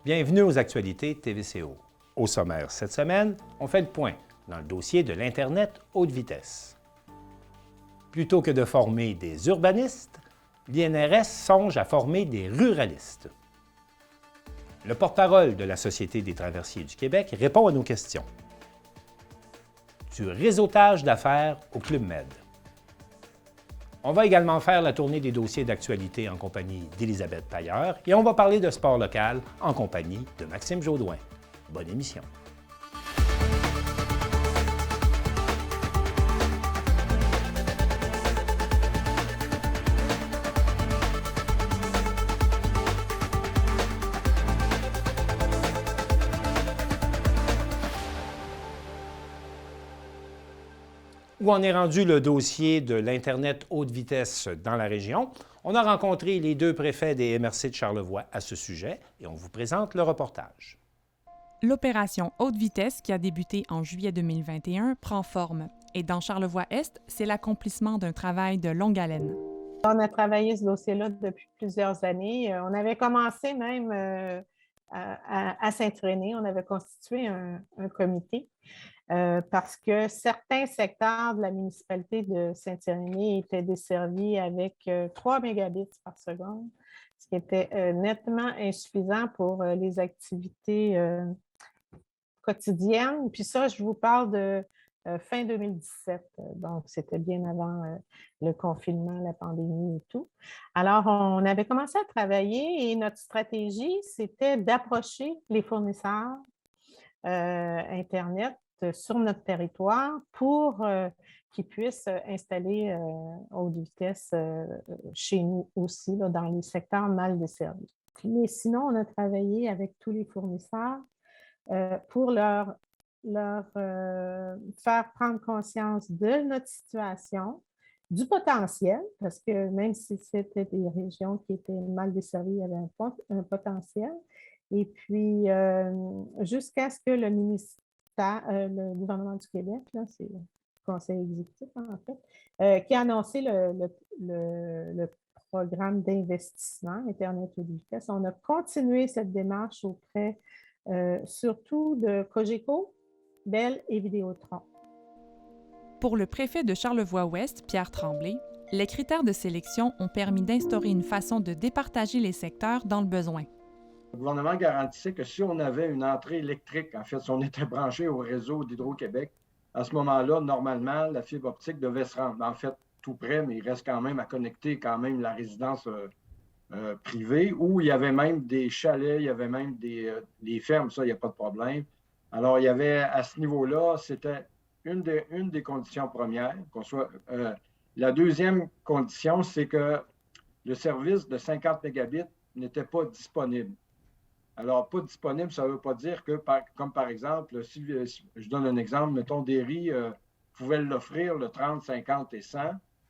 Bienvenue aux actualités TVCO. Au sommaire cette semaine, on fait le point dans le dossier de l'Internet haute vitesse. Plutôt que de former des urbanistes, l'INRS songe à former des ruralistes. Le porte-parole de la Société des traversiers du Québec répond à nos questions. Du réseautage d'affaires au Club Med. On va également faire la tournée des dossiers d'actualité en compagnie d'Élisabeth Pailleur et on va parler de sport local en compagnie de Maxime Jaudoin. Bonne émission. Où en est rendu le dossier de l'Internet haute vitesse dans la région? On a rencontré les deux préfets des MRC de Charlevoix à ce sujet et on vous présente le reportage. L'opération haute vitesse, qui a débuté en juillet 2021, prend forme. Et dans Charlevoix-Est, c'est l'accomplissement d'un travail de longue haleine. On a travaillé ce dossier-là depuis plusieurs années. On avait commencé même à Saint-Irénée. On avait constitué un comité. Parce que certains secteurs de la municipalité de Saint-Irénée étaient desservis avec 3 mégabits par seconde, ce qui était nettement insuffisant pour les activités quotidiennes. Puis ça, je vous parle de fin 2017, donc c'était bien avant le confinement, la pandémie et tout. Alors, on avait commencé à travailler et notre stratégie, c'était d'approcher les fournisseurs Internet sur notre territoire pour qu'ils puissent installer haute vitesse chez nous aussi, là, dans les secteurs mal desservis. Mais sinon, on a travaillé avec tous les fournisseurs pour leur faire prendre conscience de notre situation, du potentiel, parce que même si c'était des régions qui étaient mal desservies, il y avait un potentiel. Et puis, jusqu'à ce que le gouvernement du Québec, là, c'est le conseil exécutif en fait, qui a annoncé le programme d'investissement Internet haute vitesse. On a continué cette démarche auprès surtout de Cogeco, Bell et Vidéotron. Pour le préfet de Charlevoix-Ouest, Pierre Tremblay, les critères de sélection ont permis d'instaurer une façon de départager les secteurs dans le besoin. Le gouvernement garantissait que si on avait une entrée électrique, en fait, si on était branché au réseau d'Hydro-Québec, à ce moment-là, normalement, la fibre optique devait se rendre, en fait, tout près, mais il reste quand même à connecter quand même la résidence privée, où il y avait même des chalets, il y avait même des fermes, ça, il n'y a pas de problème. Alors, il y avait, à ce niveau-là, c'était une des conditions premières. La deuxième condition, c'est que le service de 50 mégabits n'était pas disponible. Alors, pas disponible, ça ne veut pas dire que, comme par exemple, si je donne un exemple, mettons, Derry pouvait l'offrir le 30, 50 et 100,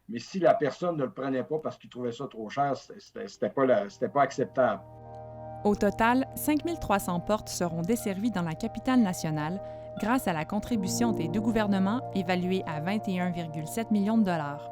mais si la personne ne le prenait pas parce qu'il trouvait ça trop cher, c'était pas acceptable. Au total, 5300 portes seront desservies dans la capitale nationale grâce à la contribution des deux gouvernements évaluée à 21,7 millions de dollars.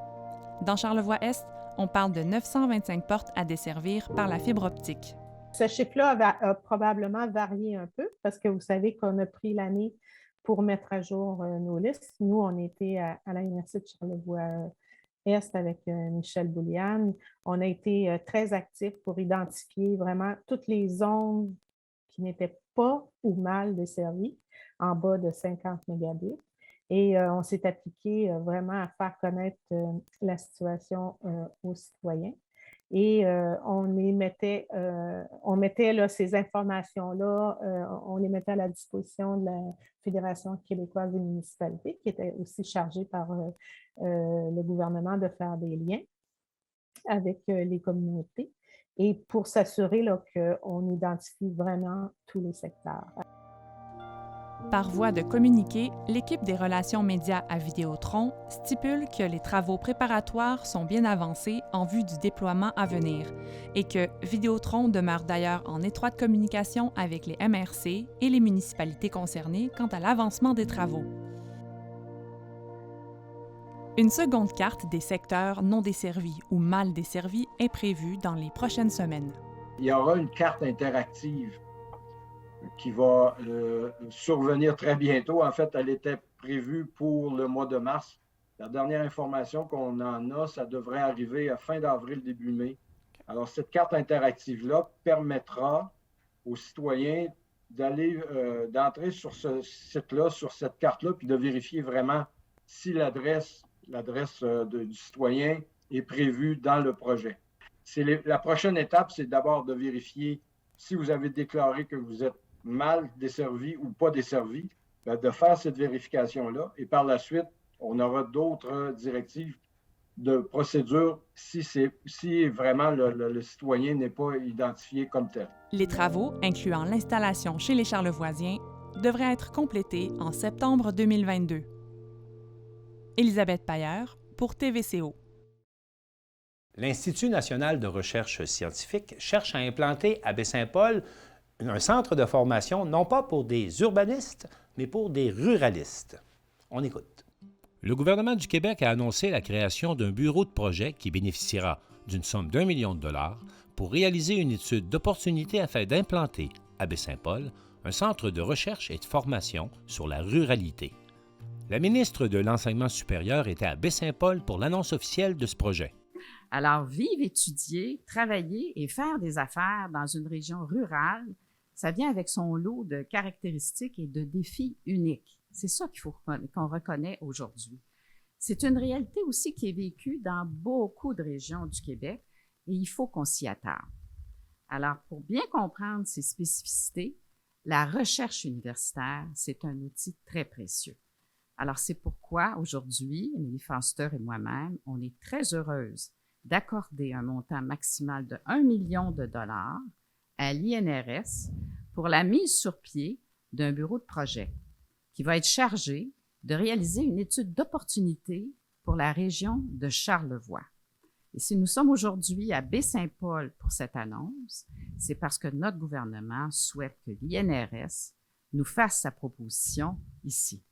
Dans Charlevoix-Est, on parle de 925 portes à desservir par la fibre optique. Ce chiffre-là a probablement varié un peu parce que vous savez qu'on a pris l'année pour mettre à jour nos listes. Nous, on était à la MRC de Charlevoix-Est avec Michel Bouliane. On a été très actifs pour identifier vraiment toutes les zones qui n'étaient pas ou mal desservies en bas de 50 mégabits. Et on s'est appliqué vraiment à faire connaître la situation aux citoyens. Et on mettait là, ces informations-là, on les mettait à la disposition de la Fédération québécoise des municipalités, qui était aussi chargée par le gouvernement de faire des liens avec les communautés, et pour s'assurer qu'on identifie vraiment tous les secteurs. Par voie de communiqué, l'équipe des relations médias à Vidéotron stipule que les travaux préparatoires sont bien avancés en vue du déploiement à venir et que Vidéotron demeure d'ailleurs en étroite communication avec les MRC et les municipalités concernées quant à l'avancement des travaux. Une seconde carte des secteurs non desservis ou mal desservis est prévue dans les prochaines semaines. Il y aura une carte interactive qui va survenir très bientôt. En fait, elle était prévue pour le mois de mars. La dernière information qu'on en a, ça devrait arriver à fin d'avril, début mai. Alors, cette carte interactive-là permettra aux citoyens d'entrer sur ce site-là, sur cette carte-là, puis de vérifier vraiment si l'adresse du citoyen est prévue dans le projet. La prochaine étape, c'est d'abord de vérifier si vous avez déclaré que vous êtes mal desservi ou pas desservi, de faire cette vérification-là. Et par la suite, on aura d'autres directives de procédure si vraiment le citoyen n'est pas identifié comme tel. Les travaux, incluant l'installation chez les Charlevoisiens, devraient être complétés en septembre 2022. Élisabeth Pailleur pour TVCO. L'Institut national de recherche scientifique cherche à implanter à Baie-Saint-Paul un centre de formation non pas pour des urbanistes, mais pour des ruralistes. On écoute. Le gouvernement du Québec a annoncé la création d'un bureau de projet qui bénéficiera d'une somme d'1 million de dollars pour réaliser une étude d'opportunité afin d'implanter à Baie-Saint-Paul un centre de recherche et de formation sur la ruralité. La ministre de l'Enseignement supérieur était à Baie-Saint-Paul pour l'annonce officielle de ce projet. Alors, vivre, étudier, travailler et faire des affaires dans une région rurale, ça vient avec son lot de caractéristiques et de défis uniques. C'est ça qu'il faut qu'on reconnaît aujourd'hui. C'est une réalité aussi qui est vécue dans beaucoup de régions du Québec et il faut qu'on s'y attarde. Alors, pour bien comprendre ces spécificités, la recherche universitaire, c'est un outil très précieux. Alors, c'est pourquoi aujourd'hui, Émilie Foster et moi-même, on est très heureuses d'accorder un montant maximal de 1 million de dollars à l'INRS pour la mise sur pied d'un bureau de projet qui va être chargé de réaliser une étude d'opportunité pour la région de Charlevoix. Et si nous sommes aujourd'hui à Baie-Saint-Paul pour cette annonce, c'est parce que notre gouvernement souhaite que l'INRS nous fasse sa proposition ici.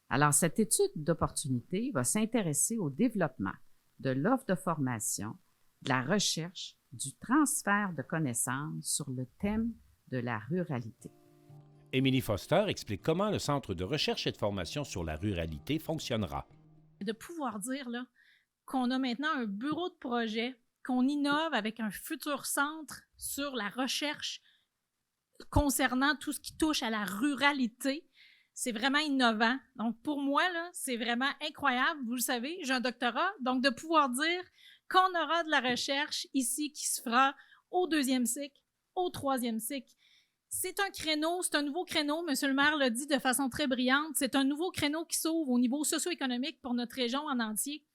Alors, cette étude d'opportunité va s'intéresser au développement de l'offre de formation, de la recherche, du transfert de connaissances sur le thème de la ruralité. Émilie Foster explique comment le Centre de recherche et de formation sur la ruralité fonctionnera. De pouvoir dire là, qu'on a maintenant un bureau de projet, qu'on innove avec un futur centre sur la recherche concernant tout ce qui touche à la ruralité, c'est vraiment innovant. Donc, pour moi, là, c'est vraiment incroyable. Vous le savez, j'ai un doctorat. Donc, de pouvoir dire qu'on aura de la recherche ici qui se fera au 2e cycle, au 3e cycle. C'est un créneau, c'est un nouveau créneau. Monsieur le maire l'a dit de façon très brillante. C'est un nouveau créneau qui s'ouvre au niveau socio-économique pour notre région en entier.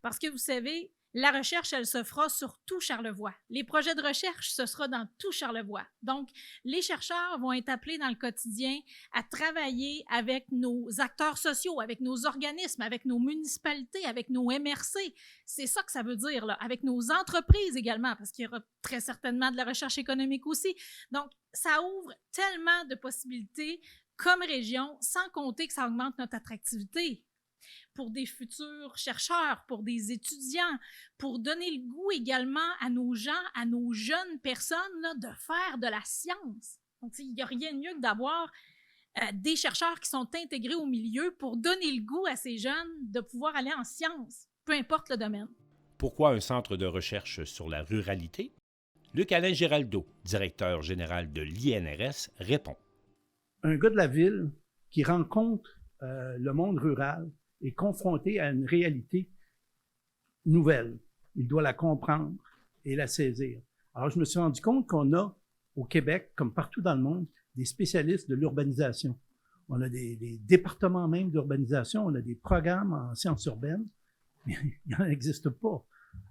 Parce que vous savez, la recherche, elle se fera sur tout Charlevoix. Les projets de recherche, ce sera dans tout Charlevoix. Donc, les chercheurs vont être appelés dans le quotidien à travailler avec nos acteurs sociaux, avec nos organismes, avec nos municipalités, avec nos MRC. C'est ça que ça veut dire, là, avec nos entreprises également, parce qu'il y aura très certainement de la recherche économique aussi. Donc, ça ouvre tellement de possibilités comme région, sans compter que ça augmente notre attractivité pour des futurs chercheurs, pour des étudiants, pour donner le goût également à nos gens, à nos jeunes personnes là, de faire de la science. Donc, il n'y a rien de mieux que d'avoir des chercheurs qui sont intégrés au milieu pour donner le goût à ces jeunes de pouvoir aller en sciences, peu importe le domaine. Pourquoi un centre de recherche sur la ruralité? Luc-Alain Giraldo, directeur général de l'INRS, répond. Un gars de la ville qui rencontre le monde rural est confronté à une réalité nouvelle. Il doit la comprendre et la saisir. Alors, je me suis rendu compte qu'on a, au Québec, comme partout dans le monde, des spécialistes de l'urbanisation. On a des départements même d'urbanisation, on a des programmes en sciences urbaines, mais il n'en existe pas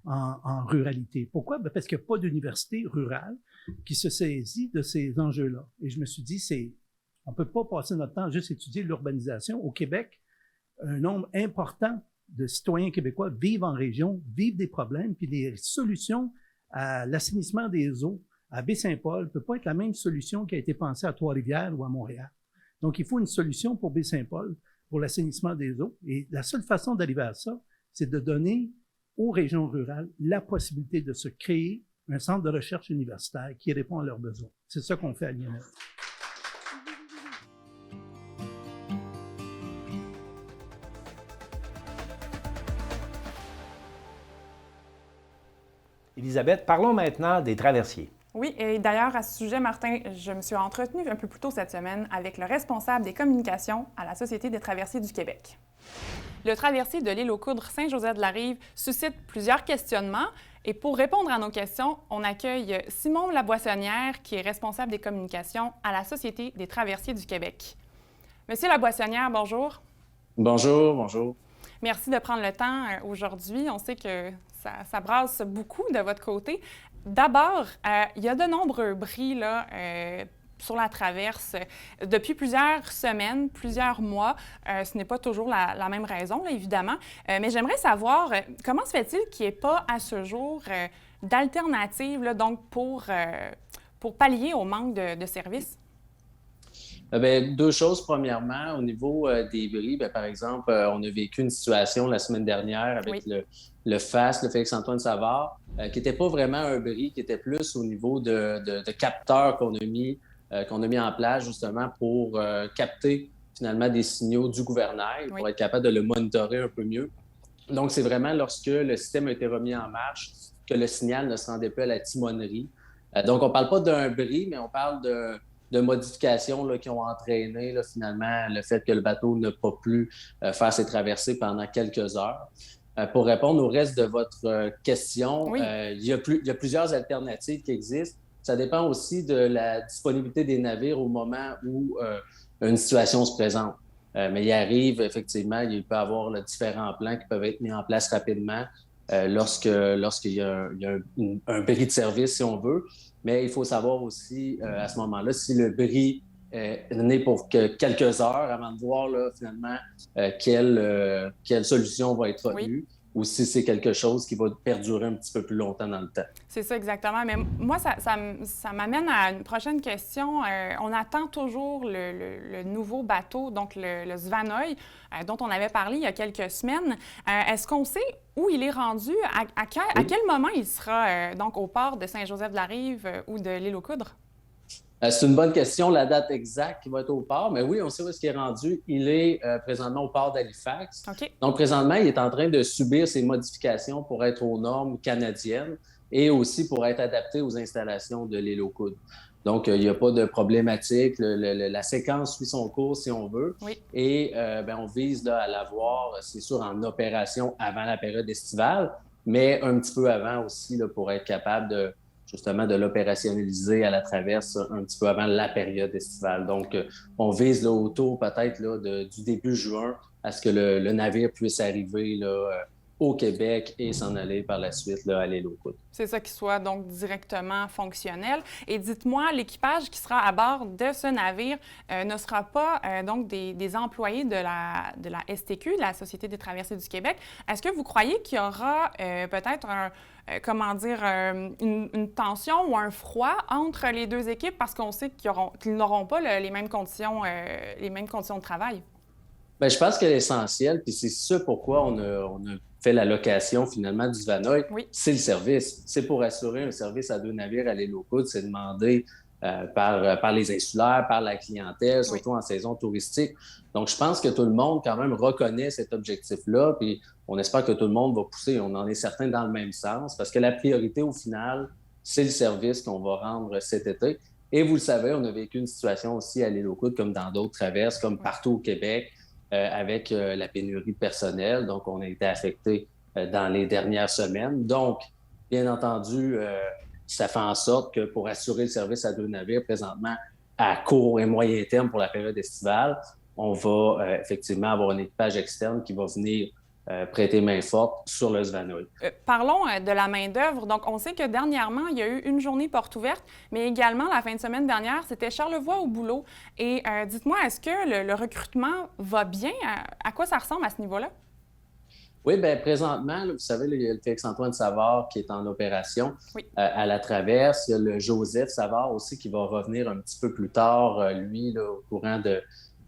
en ruralité. Pourquoi? Ben parce qu'il n'y a pas d'université rurale qui se saisit de ces enjeux-là. Et je me suis dit, on ne peut pas passer notre temps à juste étudier l'urbanisation. Au Québec, un nombre important de citoyens québécois vivent en région, vivent des problèmes, puis les solutions à l'assainissement des eaux à Baie-Saint-Paul ne peut pas être la même solution qui a été pensée à Trois-Rivières ou à Montréal. Donc, il faut une solution pour Baie-Saint-Paul, pour l'assainissement des eaux. Et la seule façon d'arriver à ça, c'est de donner aux régions rurales la possibilité de se créer un centre de recherche universitaire qui répond à leurs besoins. C'est ça qu'on fait à l'INRS. Élisabeth, parlons maintenant des traversiers. Oui, et d'ailleurs, à ce sujet, Martin, je me suis entretenue un peu plus tôt cette semaine avec le responsable des communications à la Société des traversiers du Québec. Le traversier de l'île aux Coudres Saint-Joseph-de-la-Rive suscite plusieurs questionnements. Et pour répondre à nos questions, on accueille Simon Laboissonnière, qui est responsable des communications à la Société des traversiers du Québec. Monsieur Laboissonnière, bonjour. Bonjour, bonjour. Merci de prendre le temps aujourd'hui. On sait que ça brasse beaucoup de votre côté. D'abord, il y a de nombreux bris là, sur la traverse depuis plusieurs semaines, plusieurs mois. Ce n'est pas toujours la même raison, là, évidemment. Mais j'aimerais savoir comment se fait-il qu'il n'y ait pas à ce jour d'alternative là, donc pour pallier au manque de services? Bien, deux choses. Premièrement, au niveau des bris, bien, par exemple, on a vécu une situation la semaine dernière avec le FAST, le Félix-Antoine Savard, qui n'était pas vraiment un bris, qui était plus au niveau de capteurs qu'on a mis en place justement pour capter finalement des signaux du gouvernail, pour être capable de le monitorer un peu mieux. Donc, c'est vraiment lorsque le système a été remis en marche que le signal ne se rendait plus à la timonerie. Donc, on ne parle pas d'un bris, mais on parle de modifications là, qui ont entraîné là, finalement le fait que le bateau n'a pas pu faire ses traversées pendant quelques heures. Pour répondre au reste de votre question, il y a plusieurs alternatives qui existent. Ça dépend aussi de la disponibilité des navires au moment où une situation se présente. Mais il arrive, effectivement, il peut y avoir là, différents plans qui peuvent être mis en place rapidement lorsqu'il y a un bris de service, si on veut. Mais il faut savoir aussi, à ce moment-là, si le bris n'est pour que quelques heures avant de voir là, finalement quelle solution va être retenue ou si c'est quelque chose qui va perdurer un petit peu plus longtemps dans le temps. C'est ça, exactement. Mais moi, ça m'amène à une prochaine question. On attend toujours le nouveau bateau, donc le Svanoy, dont on avait parlé il y a quelques semaines. Est-ce qu'on sait où il est rendu? À quel moment il sera donc au port de Saint-Joseph-de-la-Rive ou de l'île aux Coudres? C'est une bonne question, la date exacte qui va être au port. Mais oui, on sait où est-ce qu'il est rendu. Il est présentement au port d'Halifax. Okay. Donc, présentement, il est en train de subir ces modifications pour être aux normes canadiennes et aussi pour être adapté aux installations de l'île aux Coudres. Donc, il n'y a pas de problématique. La séquence suit son cours, si on veut. Oui. Et on vise là, à l'avoir, c'est sûr, en opération avant la période estivale, mais un petit peu avant aussi là, pour être capable justement de l'opérationnaliser à la traverse un petit peu avant la période estivale. Donc, on vise là, autour peut-être là, du début juin à ce que le navire puisse arriver là, au Québec et s'en aller par la suite là, à l'île aux Coudres. C'est ça qui soit donc directement fonctionnel. Et dites-moi, l'équipage qui sera à bord de ce navire ne sera pas donc des employés de la STQ, la Société des traversiers du Québec. Est-ce que vous croyez qu'il y aura peut-être une tension ou un froid entre les deux équipes parce qu'on sait qu'ils n'auront pas les mêmes conditions de travail? Bien, je pense que l'essentiel, puis c'est ce pourquoi on a fait la location finalement du Svanoy, c'est le service. C'est pour assurer un service à deux navires à l'île aux Coudres, c'est demandé par les insulaires, par la clientèle, surtout en saison touristique. Donc, je pense que tout le monde quand même reconnaît cet objectif-là, puis on espère que tout le monde va pousser. On en est certain dans le même sens, parce que la priorité au final, c'est le service qu'on va rendre cet été. Et vous le savez, on a vécu une situation aussi à l'île aux Coudres, comme dans d'autres traverses, comme partout au Québec, avec la pénurie de personnel. Donc, on a été affecté dans les dernières semaines. Donc, bien entendu, ça fait en sorte que pour assurer le service à deux navires présentement à court et moyen terme pour la période estivale, on va effectivement avoir un équipage externe qui va venir prêter main forte sur le Svanoy. Parlons de la main-d'œuvre. Donc, on sait que dernièrement, il y a eu une journée porte ouverte, mais également, la fin de semaine dernière, c'était Charlevoix au boulot. Et dites-moi, est-ce que le recrutement va bien? À quoi ça ressemble à ce niveau-là? Oui, bien, présentement, là, vous savez, il y a le Félix-Antoine Savard qui est en opération à la traverse. Il y a le Joseph Savard aussi qui va revenir un petit peu plus tard, lui, là, au courant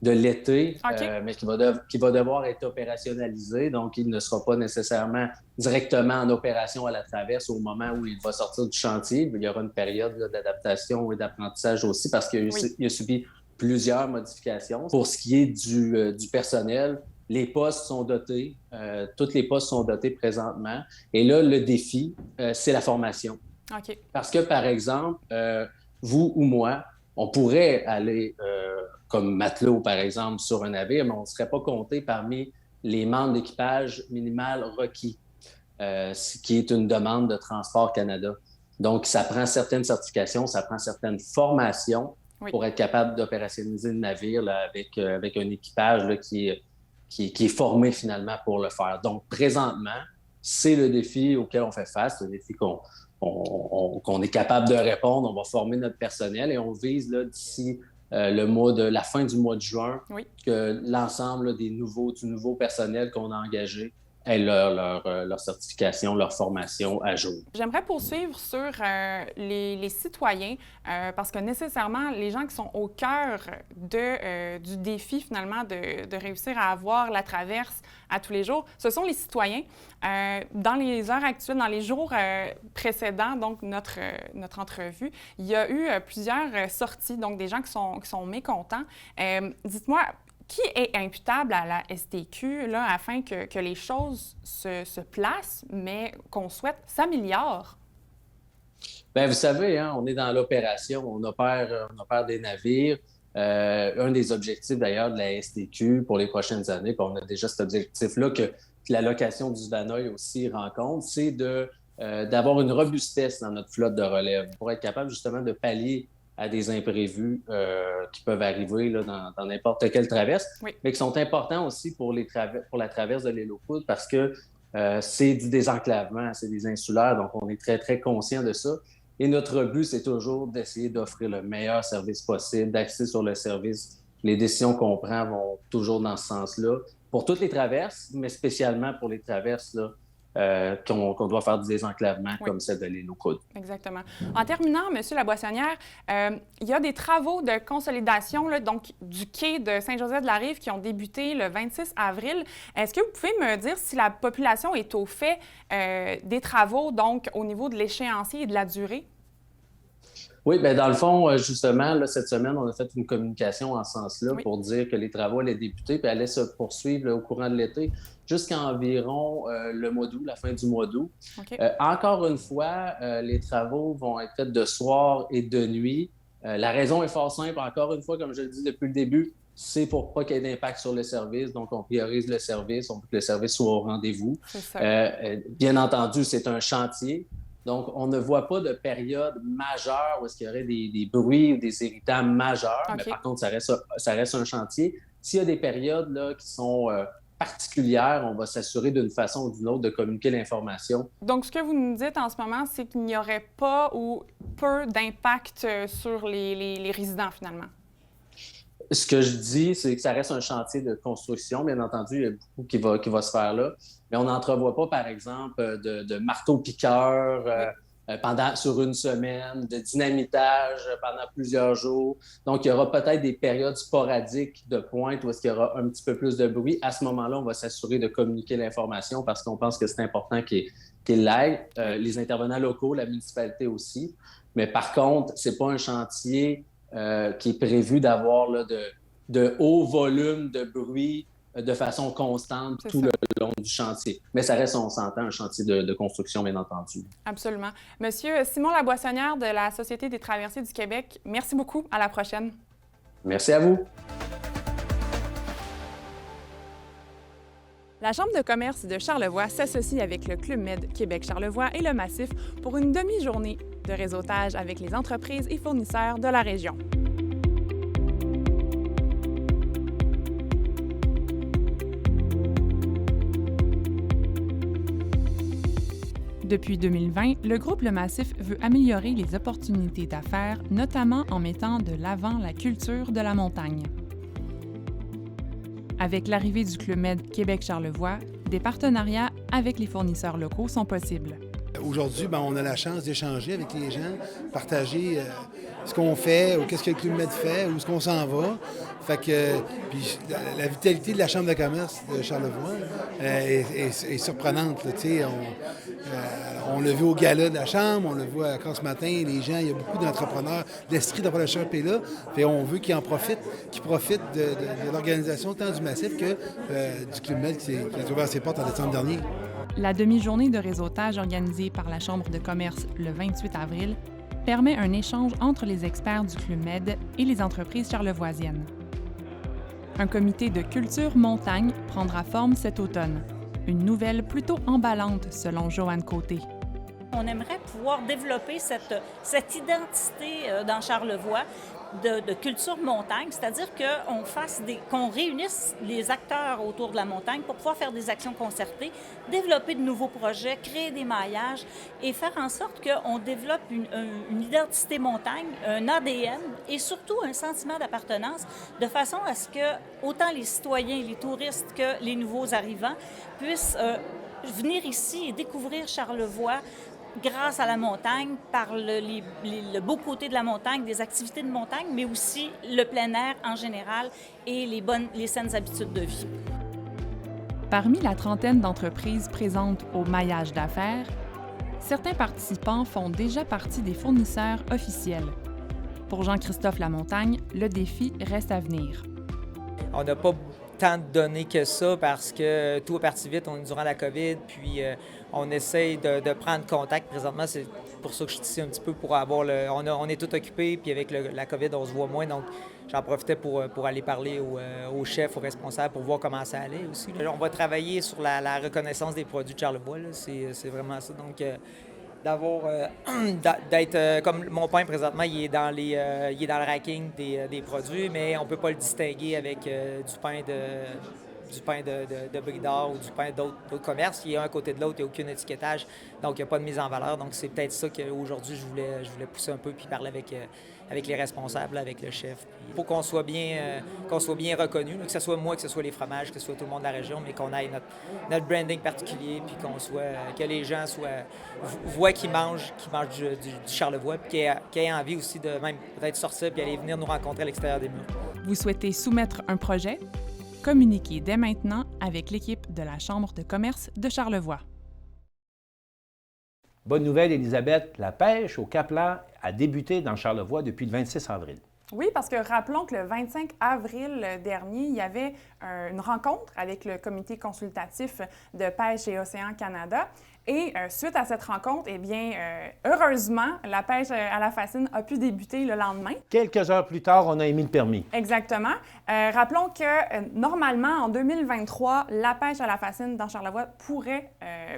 de l'été, mais qui va devoir être opérationnalisé. Donc, il ne sera pas nécessairement directement en opération à la traverse au moment où il va sortir du chantier. Il y aura une période là, d'adaptation et d'apprentissage aussi parce qu'il a subi plusieurs modifications. Pour ce qui est du personnel, les postes sont dotés, tous les postes sont dotés présentement. Et là, le défi, c'est la formation. OK. Parce que, par exemple, vous ou moi, on pourrait aller comme matelot, par exemple, sur un navire, mais on ne serait pas compté parmi les membres d'équipage minimal requis, ce qui est une demande de Transport Canada. Donc, ça prend certaines certifications, ça prend certaines formations pour être capable d'opérationnaliser le navire là, avec un équipage là, qui est formé finalement pour le faire. Donc, présentement, c'est le défi auquel on fait face, le défi qu'on est capable de répondre. On va former notre personnel et on vise là, d'ici la fin du mois de juin que l'ensemble là, du nouveau personnel qu'on a engagé ait leur certification, leur formation à jour. J'aimerais poursuivre sur les citoyens parce que nécessairement, les gens qui sont au cœur du défi finalement de réussir à avoir la traverse à tous les jours, ce sont les citoyens. Dans les heures actuelles, dans les jours précédents, donc notre entrevue, il y a eu plusieurs sorties, donc des gens qui sont mécontents. Dites-moi, qui est imputable à la STQ là, afin que les choses se placent, mais qu'on souhaite s'améliorent? Bien, vous savez, hein, on est dans l'opération, on opère des navires. Un des objectifs d'ailleurs de la STQ pour les prochaines années, puis on a déjà cet objectif-là que la location du Svanøy aussi rencontre, c'est d'avoir une robustesse dans notre flotte de relève pour être capable justement de pallier à des imprévus qui peuvent arriver là, dans n'importe quelle traverse, mais qui sont importants aussi pour la traverse de l'île aux Coudres parce que c'est du désenclavement, c'est des insulaires, donc on est très, très conscient de ça. Et notre but, c'est toujours d'essayer d'offrir le meilleur service possible, d'axer sur le service. Les décisions qu'on prend vont toujours dans ce sens-là, pour toutes les traverses, mais spécialement pour les traverses là, qu'on doit faire du désenclavement comme celle de l'île aux Coudres. Exactement. En terminant, M. Laboissonnière, il y a des travaux de consolidation là, donc, du quai de Saint-Joseph-de-la-Rive qui ont débuté le 26 avril. Est-ce que vous pouvez me dire si la population est au fait des travaux, donc au niveau de l'échéancier et de la durée? Oui, bien, dans le fond, justement, là, cette semaine, on a fait une communication en ce sens-là pour dire que les travaux allaient débuter puis allaient se poursuivre là, au courant de l'été jusqu'à environ le mois d'août, la fin du mois d'août. Okay. Encore une fois, les travaux vont être faits de soir et de nuit. La raison est fort simple. Encore une fois, comme je le dis depuis le début, c'est pour pas qu'il y ait d'impact sur le service. Donc, on priorise le service, on veut que le service soit au rendez-vous. Bien entendu, c'est un chantier. Donc, on ne voit pas de période majeure où est-ce qu'il y aurait des bruits ou des irritants majeurs, mais par contre, ça reste un chantier. S'il y a des périodes là, qui sont particulières, on va s'assurer d'une façon ou d'une autre de communiquer l'information. Donc, ce que vous nous dites en ce moment, c'est qu'il n'y aurait pas ou peu d'impact sur les résidents, finalement. Ce que je dis, c'est que ça reste un chantier de construction. Bien entendu, il y a beaucoup qui va se faire là. Mais on n'entrevoit pas, par exemple, de marteau-piqueur sur une semaine, de dynamitage pendant plusieurs jours. Donc, il y aura peut-être des périodes sporadiques de pointe où est-ce qu'il y aura un petit peu plus de bruit. À ce moment-là, on va s'assurer de communiquer l'information parce qu'on pense que c'est important qu'il l'aille. Les intervenants locaux, la municipalité aussi. Mais par contre, ce n'est pas un chantier qui est prévu d'avoir là, de hauts volumes de bruit de façon constante tout le long du chantier. Mais ça reste, on s'entend, un chantier de construction, bien entendu. Absolument. Monsieur Simon Laboissonnière de la Société des traversiers du Québec, merci beaucoup. À la prochaine. Merci à vous. La Chambre de commerce de Charlevoix s'associe avec le Club Med Québec-Charlevoix et le Massif pour une demi-journée de réseautage avec les entreprises et fournisseurs de la région. Depuis 2020, le groupe Le Massif veut améliorer les opportunités d'affaires, notamment en mettant de l'avant la culture de la montagne. Avec l'arrivée du Club Med Québec-Charlevoix, des partenariats avec les fournisseurs locaux sont possibles. Aujourd'hui, on a la chance d'échanger avec les gens, partager ce qu'on fait, ou qu'est-ce que le Club Med fait, où est-ce qu'on s'en va. Fait que, puis la vitalité de la Chambre de commerce de Charlevoix est surprenante. Là, on l'a vu au gala de la Chambre, on le voit encore ce matin, les gens, il y a beaucoup d'entrepreneurs, l'esprit d'entrepreneur est là. Fait on veut qu'ils en profitent, de l'organisation tant du Massif que du Club Med qui a ouvert ses portes en décembre dernier. La demi-journée de réseautage organisée par la Chambre de commerce le 28 avril permet un échange entre les experts du Club Med et les entreprises charlevoisiennes. Un comité de culture montagne prendra forme cet automne. Une nouvelle plutôt emballante, selon Joanne Côté. On aimerait pouvoir développer cette identité dans Charlevoix de culture montagne, c'est-à-dire qu'on réunisse les acteurs autour de la montagne pour pouvoir faire des actions concertées, développer de nouveaux projets, créer des maillages et faire en sorte qu'on développe une identité montagne, un ADN et surtout un sentiment d'appartenance de façon à ce que autant les citoyens, les touristes que les nouveaux arrivants puissent venir ici et découvrir Charlevoix grâce à la montagne, par le beau côté de la montagne, des activités de montagne, mais aussi le plein air en général et les saines habitudes de vie. Parmi la trentaine d'entreprises présentes au maillage d'affaires, certains participants font déjà partie des fournisseurs officiels. Pour Jean-Christophe Lamontagne, le défi reste à venir. On n'a pas tant de données que ça parce que tout est parti vite durant la COVID, puis on essaye de prendre contact. Présentement, c'est pour ça que je suis ici un petit peu pour avoir on est tout occupé, puis avec la COVID, on se voit moins, donc j'en profitais pour aller parler aux chefs, aux responsables, pour voir comment ça allait aussi. On va travailler sur la reconnaissance des produits de Charlevoix, là. C'est vraiment ça. Donc, d'être comme mon pain présentement, il est dans le racking des produits, mais on ne peut pas le distinguer avec du pain de Bridard ou du pain d'autres commerces. Il y a un à côté de l'autre, il n'y a aucun étiquetage, donc il n'y a pas de mise en valeur. Donc c'est peut-être ça qu'aujourd'hui je voulais pousser un peu puis parler avec les responsables, avec le chef. Pour qu'on soit bien reconnu, que ce soit moi, que ce soit les fromages, que ce soit tout le monde de la région, mais qu'on ait notre branding particulier, puis que les gens voient qu'ils mangent du Charlevoix, puis qu'ils aient envie aussi de même peut-être sortir puis aller venir nous rencontrer à l'extérieur des murs. Vous souhaitez soumettre un projet? Communiquez dès maintenant avec l'équipe de la Chambre de commerce de Charlevoix. Bonne nouvelle, Élisabeth, la pêche au Caplan a débuté dans Charlevoix depuis le 26 avril. Oui, parce que rappelons que le 25 avril dernier, il y avait une rencontre avec le comité consultatif de pêche et Océan Canada. Et suite à cette rencontre, eh bien, heureusement, la pêche à la Fascine a pu débuter le lendemain. Quelques heures plus tard, on a émis le permis. Exactement. Rappelons que normalement, en 2023, la pêche à la Fascine dans Charlevoix pourrait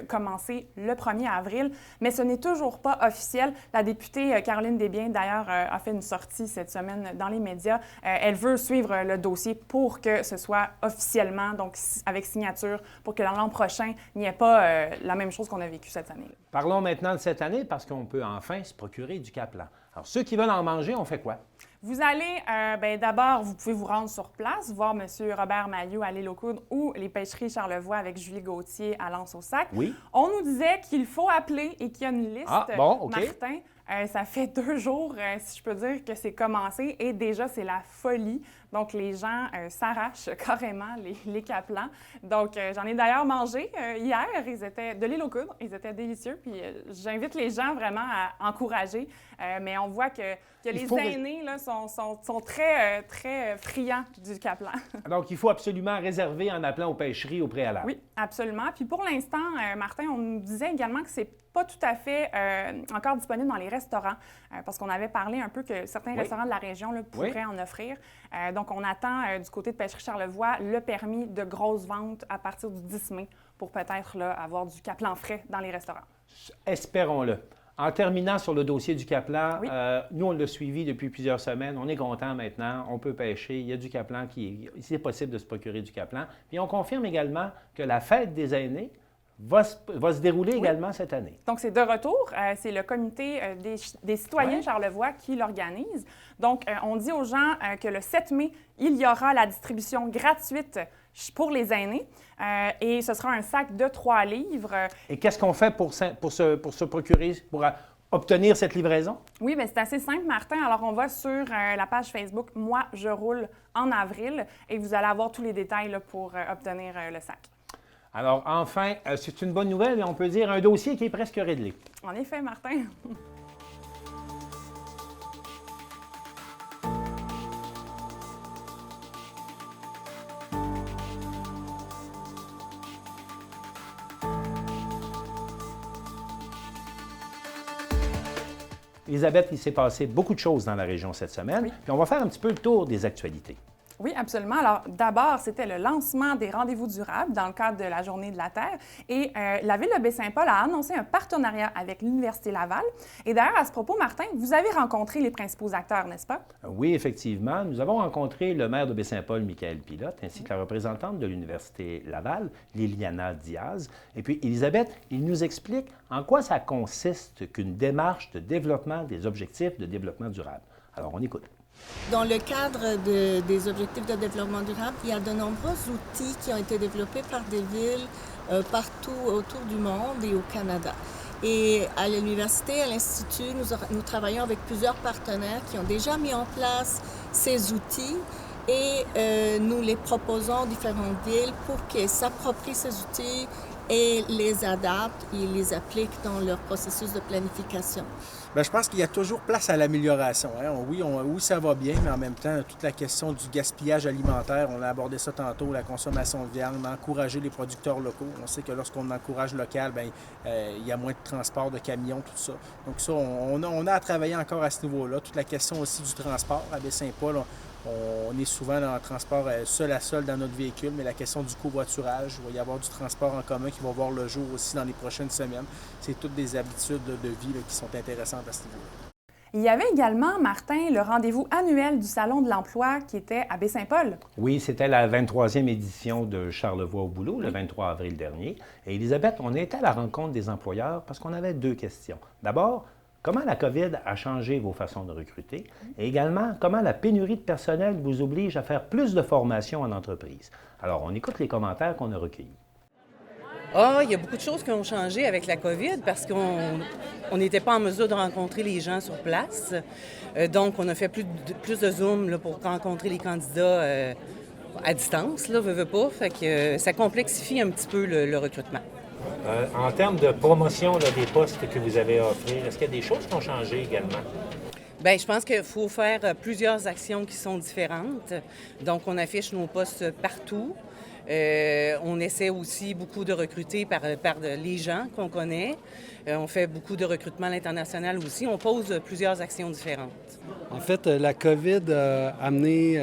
commencer le 1er avril, mais ce n'est toujours pas officiel. La députée Caroline Desbiens, d'ailleurs, a fait une sortie cette semaine dans les médias. Elle veut suivre le dossier pour que ce soit officiellement, donc avec signature, pour que l'an prochain, il n'y ait pas la même chose qu'on a vécu cette année. Parlons maintenant de cette année parce qu'on peut enfin se procurer du Caplan. Alors, ceux qui veulent en manger, on fait quoi? Vous allez, d'abord, vous pouvez vous rendre sur place, voir M. Robert Mailloux à l'Île aux Coudres ou les pêcheries Charlevoix avec Julie Gauthier à L'Anse-au-Sac. Oui. On nous disait qu'il faut appeler et qu'il y a une liste. Ah, bon, OK. Martin, ça fait 2 jours, si je peux dire, que c'est commencé et déjà, c'est la folie. Donc, les gens s'arrachent carrément les Caplans. Donc, j'en ai d'ailleurs mangé hier. Ils étaient de l'Île aux Coudres. Ils étaient délicieux. Puis, j'invite les gens vraiment à encourager. Mais on voit que les aînés là, sont très, très friands du Caplan. Donc, il faut absolument réserver en appelant aux pêcheries au préalable. Oui, absolument. Puis, pour l'instant, Martin, on nous disait également que c'est pas tout à fait encore disponible dans les restaurants, parce qu'on avait parlé un peu que certains restaurants de la région là, pourraient en offrir. Donc, on attend du côté de Pêcherie Charlevoix le permis de grosse vente à partir du 10 mai pour peut-être là, avoir du Caplan frais dans les restaurants. Espérons-le. En terminant sur le dossier du Caplan, nous, on l'a suivi depuis plusieurs semaines. On est content maintenant. On peut pêcher. Il y a du Caplan c'est possible de se procurer du Caplan. Puis on confirme également que la fête des aînés va se dérouler également cette année. Donc, c'est de retour. C'est le comité des citoyens Charlevoix qui l'organise. Donc, on dit aux gens que le 7 mai, il y aura la distribution gratuite pour les aînés. Et ce sera un sac de 3 livres. Et qu'est-ce qu'on fait pour se procurer, obtenir cette livraison? Oui, bien, c'est assez simple, Martin. Alors, on va sur la page Facebook « Moi, je roule en avril » et vous allez avoir tous les détails là, pour obtenir le sac. Alors, enfin, c'est une bonne nouvelle et on peut dire un dossier qui est presque réglé. En effet, Martin. Elisabeth, il s'est passé beaucoup de choses dans la région cette semaine, oui. Puis on va faire un petit peu le tour des actualités. Oui, absolument. Alors, d'abord, c'était le lancement des rendez-vous durables dans le cadre de la Journée de la Terre. Et la Ville de Baie-Saint-Paul a annoncé un partenariat avec l'Université Laval. Et d'ailleurs, à ce propos, Martin, vous avez rencontré les principaux acteurs, n'est-ce pas? Oui, effectivement. Nous avons rencontré le maire de Baie-Saint-Paul, Michael Pilote, ainsi que la représentante de l'Université Laval, Liliana Diaz. Et puis, Elisabeth, il nous explique en quoi ça consiste qu'une démarche de développement des objectifs de développement durable. Alors, on écoute. Dans le cadre des objectifs de développement durable, il y a de nombreux outils qui ont été développés par des villes partout autour du monde et au Canada. Et à l'université, à l'Institut, nous travaillons avec plusieurs partenaires qui ont déjà mis en place ces outils et nous les proposons aux différentes villes pour qu'elles s'approprient ces outils et les adaptent et les appliquent dans leur processus de planification. Bien, je pense qu'il y a toujours place à l'amélioration. Hein. Oui, ça va bien, mais en même temps, toute la question du gaspillage alimentaire, on a abordé ça tantôt, la consommation de viande, encourager les producteurs locaux. On sait que lorsqu'on encourage local, bien, il y a moins de transport de camions, tout ça. Donc ça, on a à travailler encore à ce niveau-là. Toute la question aussi du transport. À Baie-Saint-Paul, on est souvent dans le transport seul à seul dans notre véhicule, mais la question du covoiturage, il va y avoir du transport en commun qui va voir le jour aussi dans les prochaines semaines. C'est toutes des habitudes de vie là, qui sont intéressantes à ce niveau-là. Il y avait également, Martin, le rendez-vous annuel du Salon de l'emploi qui était à Baie-Saint-Paul. Oui, c'était la 23e édition de Charlevoix au boulot, le 23 avril dernier. Et Elisabeth, on était à la rencontre des employeurs parce qu'on avait deux questions. D'abord, comment la COVID a changé vos façons de recruter? Et également, comment la pénurie de personnel vous oblige à faire plus de formation en entreprise? Alors, on écoute les commentaires qu'on a recueillis. Il y a beaucoup de choses qui ont changé avec la COVID parce qu'on n'était pas en mesure de rencontrer les gens sur place. Donc, on a fait plus de Zoom là, pour rencontrer les candidats à distance, là, veut pas. Fait que ça complexifie un petit peu le recrutement. En termes de promotion là, des postes que vous avez à offrir, est-ce qu'il y a des choses qui ont changé également? Bien, je pense qu'il faut faire plusieurs actions qui sont différentes. Donc, on affiche nos postes partout. On essaie aussi beaucoup de recruter par les gens qu'on connaît. On fait beaucoup de recrutement à l'international aussi. On pose plusieurs actions différentes. En fait, la COVID a amené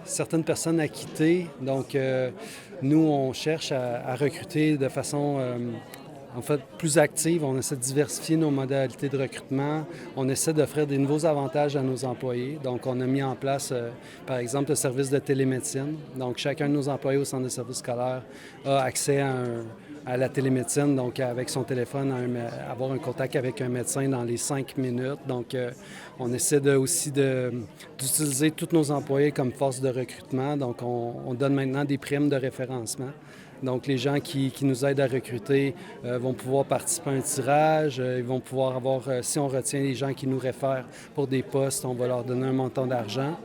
certaines personnes à quitter. Donc, nous, on cherche à recruter de façon plus active. On essaie de diversifier nos modalités de recrutement. On essaie d'offrir des nouveaux avantages à nos employés. Donc, on a mis en place, par exemple, le service de télémédecine. Donc, chacun de nos employés au centre de services scolaires a accès à la télémédecine, donc avec son téléphone, avoir un contact avec un médecin dans les 5 minutes. Donc, on essaie aussi d'utiliser tous nos employés comme force de recrutement. Donc, on donne maintenant des primes de référencement. Donc, les gens qui nous aident à recruter vont pouvoir participer à un tirage. Ils vont pouvoir avoir, si on retient les gens qui nous réfèrent pour des postes, on va leur donner un montant d'argent.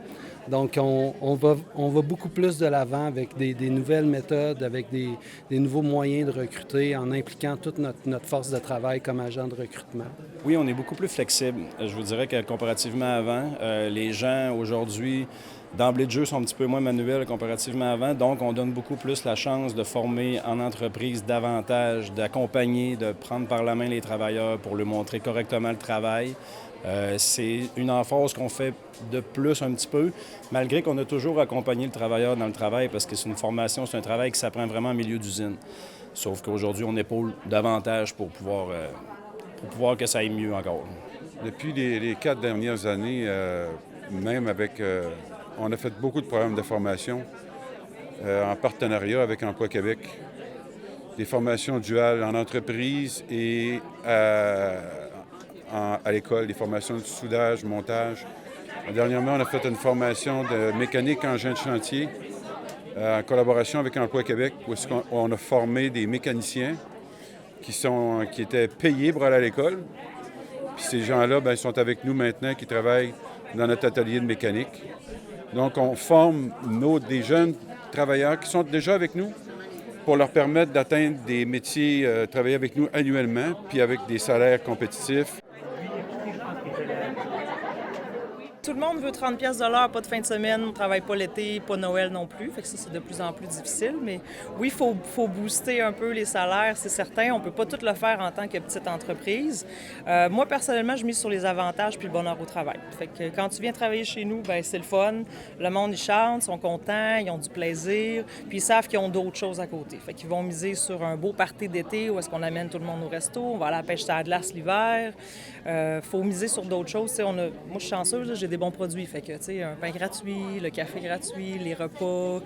Donc, on va beaucoup plus de l'avant avec des nouvelles méthodes, avec des nouveaux moyens de recruter en impliquant toute notre force de travail comme agent de recrutement. Oui, on est beaucoup plus flexible. Je vous dirais que comparativement à avant, les gens aujourd'hui, d'emblée de jeu, sont un petit peu moins manuels comparativement à avant. Donc, on donne beaucoup plus la chance de former en entreprise davantage, d'accompagner, de prendre par la main les travailleurs pour leur montrer correctement le travail. C'est une emphase qu'on fait de plus un petit peu, malgré qu'on a toujours accompagné le travailleur dans le travail parce que c'est une formation, c'est un travail qui s'apprend vraiment en milieu d'usine. Sauf qu'aujourd'hui, on épaule davantage pour pouvoir que ça aille mieux encore. Depuis les 4 dernières années, même avec... on a fait beaucoup de programmes de formation en partenariat avec Emploi Québec. Des formations duales en entreprise et à l'école, des formations de soudage, montage. Dernièrement, on a fait une formation de mécanique engin de chantier en collaboration avec Emploi Québec, où on a formé des mécaniciens qui étaient payés pour aller à l'école Puis ces gens-là, bien, ils sont avec nous maintenant, qui travaillent dans notre atelier de mécanique. Donc, on forme des jeunes travailleurs qui sont déjà avec nous pour leur permettre d'atteindre des métiers, travailler avec nous annuellement, puis avec des salaires compétitifs. Tout le monde veut 30 pièces de l'heure, pas de fin de semaine, on ne travaille pas l'été, pas Noël non plus. Fait que ça, c'est de plus en plus difficile. Mais oui, il faut booster un peu les salaires, c'est certain. On ne peut pas tout le faire en tant que petite entreprise. Moi, personnellement, je mise sur les avantages puis le bonheur au travail. Fait que quand tu viens travailler chez nous, ben c'est le fun. Le monde, ils chantent, sont contents, ils ont du plaisir. Puis ils savent qu'ils ont d'autres choses à côté. Fait qu'ils vont miser sur un beau party d'été où est-ce qu'on amène tout le monde au resto. On va aller à la pêche à la glace l'hiver. Faut miser sur d'autres choses. Moi, je suis chanceuse, là, j'ai des bons produits. Fait que, un pain gratuit, le café gratuit, les repas,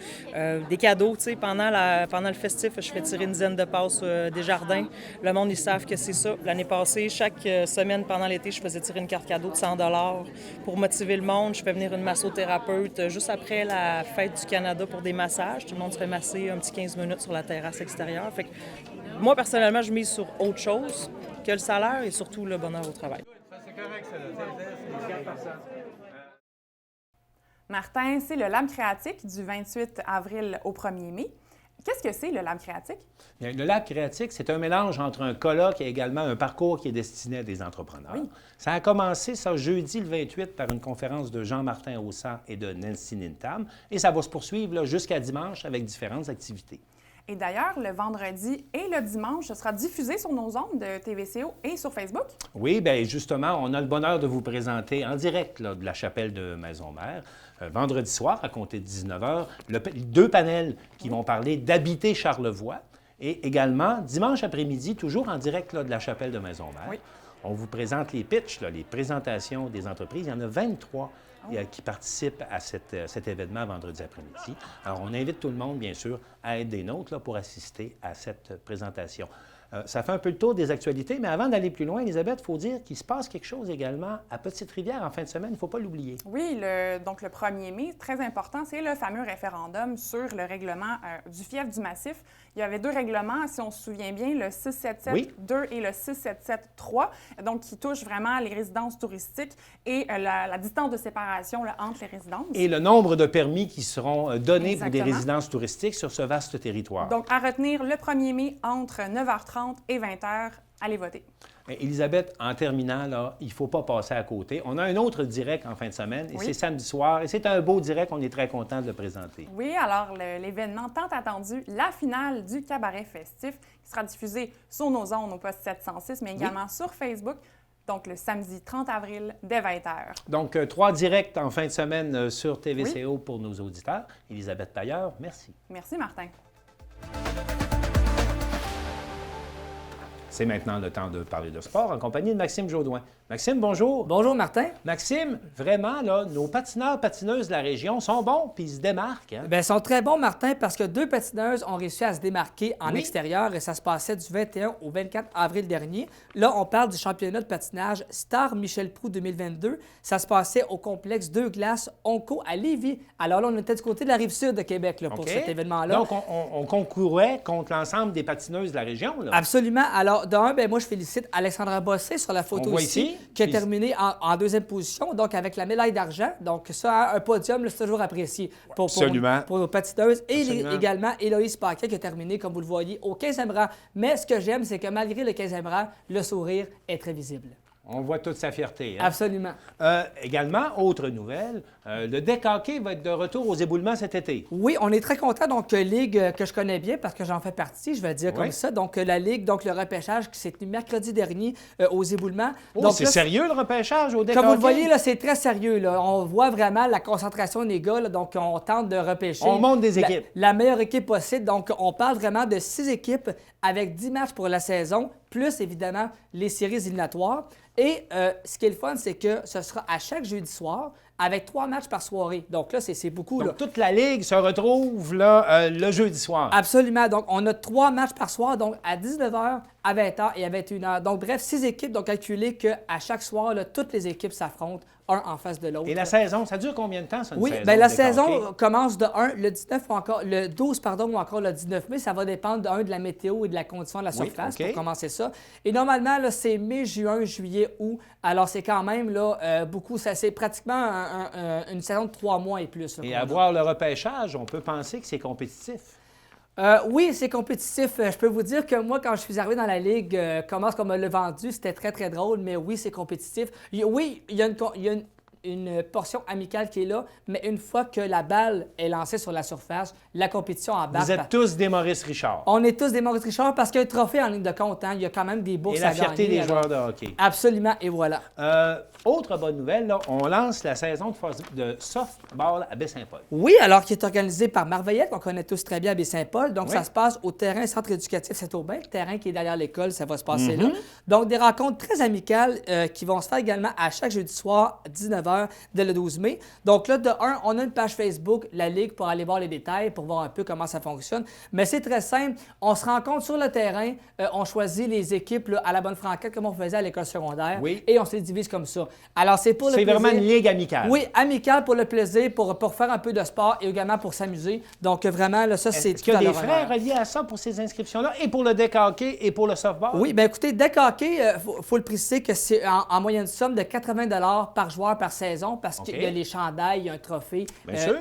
des cadeaux. Pendant le festif, je fais tirer une dizaine de passes des jardins. Le monde, ils savent que c'est ça. L'année passée, chaque semaine pendant l'été, je faisais tirer une carte cadeau de 100 $ pour motiver le monde. Je fais venir une massothérapeute juste après la fête du Canada pour des massages. Tout le monde se fait masser un petit 15 minutes sur la terrasse extérieure. Fait que, moi, personnellement, je mise sur autre chose que le salaire et surtout le bonheur au travail. C'est correct, ça. C'est 4 personnes. Martin, c'est le Lab Créatique du 28 avril au 1er mai. Qu'est-ce que c'est, le Lab Créatique? Bien, le Lab Créatique, c'est un mélange entre un colloque et également un parcours qui est destiné à des entrepreneurs. Oui. Ça a commencé, jeudi le 28, par une conférence de Jean-Martin Haussan et de Nancy Nintam, et ça va se poursuivre jusqu'à dimanche avec différentes activités. Et d'ailleurs, le vendredi et le dimanche, ce sera diffusé sur nos ondes de TVCO et sur Facebook. Oui, bien justement, on a le bonheur de vous présenter en direct de la chapelle de Maisonneuve, vendredi soir, à compter de 19h, deux panels qui vont parler d'habiter Charlevoix. Et également, dimanche après-midi, toujours en direct de la chapelle de Maisonneuve, oui. On vous présente les pitchs, les présentations des entreprises. Il y en a 23 qui participent à cet événement vendredi après-midi. Alors, on invite tout le monde, bien sûr, à être des nôtres pour assister à cette présentation. Ça fait un peu le tour des actualités, mais avant d'aller plus loin, Elisabeth, il faut dire qu'il se passe quelque chose également à Petite-Rivière en fin de semaine, il ne faut pas l'oublier. Oui, donc le 1er mai, très important, c'est le fameux référendum sur le règlement du fief du Massif. Il y avait deux règlements, si on se souvient bien, le 677-2 et le 677-3, donc qui touchent vraiment les résidences touristiques et la distance de séparation entre les résidences. Et le nombre de permis qui seront donnés pour des résidences touristiques sur ce vaste territoire. Donc, à retenir le 1er mai entre 9h30 et 20h, allez voter. Élisabeth, en terminant, il ne faut pas passer à côté. On a un autre direct en fin de semaine, et c'est samedi soir, et c'est un beau direct, on est très content de le présenter. Oui, alors l'événement tant attendu, la finale du cabaret festif, qui sera diffusé sur nos ondes au poste 706, mais également sur Facebook, donc le samedi 30 avril, dès 20h. Donc, 3 directs en fin de semaine sur TVCO pour nos auditeurs. Elisabeth Pailleur, merci. Merci, Martin. C'est maintenant le temps de parler de sport en compagnie de Maxime Jaudoin. Maxime, bonjour. Bonjour, Martin. Maxime, vraiment, nos patineurs, patineuses de la région sont bons puis ils se démarquent. Hein? Bien, ils sont très bons, Martin, parce que 2 patineuses ont réussi à se démarquer en extérieur et ça se passait du 21 au 24 avril dernier. Là, on parle du championnat de patinage Star Michel Proulx 2022. Ça se passait au complexe 2 glaces Onco à Lévis. Alors là, on était du côté de la Rive-Sud de Québec pour cet événement-là. Donc, on concourait contre l'ensemble des patineuses de la région. Là. Absolument. Alors, d'un, moi, je félicite Alexandra Bossé sur la photo ici, qui a terminé en 2e position, donc avec la médaille d'argent. Donc, ça, un podium, c'est toujours apprécié pour nos patineuses. Et également, Héloïse Paquet qui a terminé, comme vous le voyez, au 15e rang. Mais ce que j'aime, c'est que malgré le 15e rang, le sourire est très visible. On voit toute sa fierté. Hein? Absolument. Également, autre nouvelle, le deck hockey va être de retour aux éboulements cet été. Oui, on est très content. Donc, ligue que je connais bien parce que j'en fais partie, je vais dire comme ça. Donc, la ligue, donc le repêchage qui s'est tenu mercredi dernier aux éboulements. Oh, c'est sérieux le repêchage au deck hockey? Comme vous le voyez, là, c'est très sérieux. Là. On voit vraiment la concentration des gars. Là, donc, on tente de repêcher. On monte des équipes. La meilleure équipe possible. Donc, on parle vraiment de 6 équipes avec 10 matchs pour la saison, plus évidemment les séries éliminatoires. Et ce qui est le fun, c'est que ce sera à chaque jeudi soir avec 3 matchs par soirée. Donc là, c'est beaucoup. Donc, toute la Ligue se retrouve là, le jeudi soir. Absolument. Donc, on a 3 matchs par soir, donc à 19h, à 20h et à 21h. Donc, bref, 6 équipes. Donc, calculez qu'à chaque soir, là, toutes les équipes s'affrontent, un en face de l'autre. Et la saison, ça dure combien de temps, ça, une oui, saison? Bien, la saison commence de 1, le 19 ou encore, le 12, pardon, ou encore le 19 mai. Ça va dépendre de la météo et de la condition de la surface pour commencer ça. Et normalement, là, c'est mai, juin, juillet, août. Alors, c'est quand même là, beaucoup. C'est pratiquement une saison de 3 mois et plus. Là, et à voir le repêchage, on peut penser que c'est compétitif. Oui, c'est compétitif. Je peux vous dire que moi, quand je suis arrivé dans la Ligue, comment est-ce qu'on me l'a vendu, c'était très, très drôle, mais oui, c'est compétitif. Oui, il y a une portion amicale qui est là, mais une fois que la balle est lancée sur la surface, la compétition embarque. Vous êtes tous des Maurice Richard. On est tous des Maurice Richard parce qu'il y a un trophée en ligne de compte. Hein. Il y a quand même des bourses à gagner. Et la fierté des joueurs de hockey. Absolument, et voilà. Autre bonne nouvelle, là, on lance la saison de softball à Baie-Saint-Paul. Oui, alors qui est organisée par Marveillette, qu'on connaît tous très bien à Baie-Saint-Paul. Donc, ça se passe au terrain Centre éducatif Saint-Aubin, le terrain qui est derrière l'école, ça va se passer là. Donc, des rencontres très amicales qui vont se faire également à chaque jeudi soir, 19h, dès le 12 mai. Donc là, de 1, on a une page Facebook, la Ligue, pour aller voir les détails, pour voir un peu comment ça fonctionne. Mais c'est très simple. On se rencontre sur le terrain, on choisit les équipes là, à la bonne franquette, comme on faisait à l'école secondaire, et on se les divise comme ça. Alors, c'est pour le plaisir. C'est vraiment une ligue amicale. Oui, amicale pour le plaisir, pour faire un peu de sport et également pour s'amuser. Donc, vraiment, là, ça, c'est Est-ce qu'il y a des frais reliés à ça pour ces inscriptions-là, et pour le deck hockey et pour le softball? Oui, bien écoutez, deck hockey, faut le préciser que c'est en moyenne somme de 80 $ par joueur par saison parce qu'il y a les chandails, il y a un trophée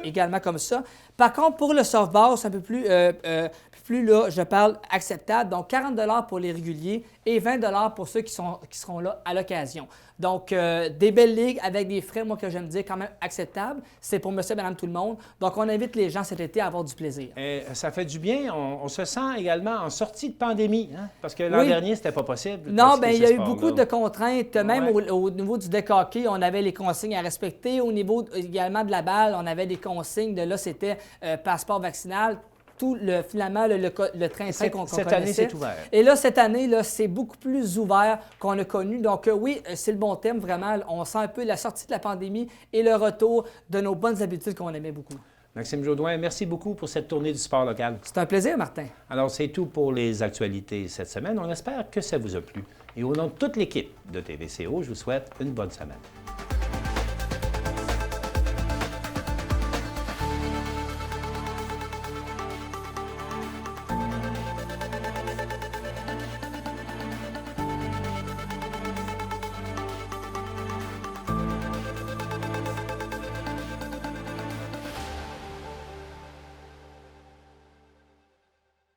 également comme ça. Par contre, pour le softball, c'est un peu plus là, je parle acceptable. Donc, 40 $ pour les réguliers et 20 $ pour ceux qui seront là à l'occasion. Donc, des belles ligues avec des frais, moi, que j'aime dire quand même acceptables. C'est pour monsieur, madame, tout le monde. Donc, on invite les gens cet été à avoir du plaisir. Et ça fait du bien. On se sent également en sortie de pandémie, hein? Parce que l'an dernier, c'était pas possible. Non, bien, il y a eu beaucoup de contraintes. Même au niveau du deck hockey, on avait les consignes à respecter. Au niveau également de la balle, on avait des consignes de là, c'était passeport vaccinal. Tout finalement le train-train qu'on connaissait. Cette année, c'est ouvert. Et là, cette année, là, c'est beaucoup plus ouvert qu'on a connu. Donc oui, c'est le bon thème, vraiment. On sent un peu la sortie de la pandémie et le retour de nos bonnes habitudes qu'on aimait beaucoup. Maxime Jodoin, merci beaucoup pour cette tournée du sport local. C'est un plaisir, Martin. Alors, c'est tout pour les actualités cette semaine. On espère que ça vous a plu. Et au nom de toute l'équipe de TVCO, je vous souhaite une bonne semaine.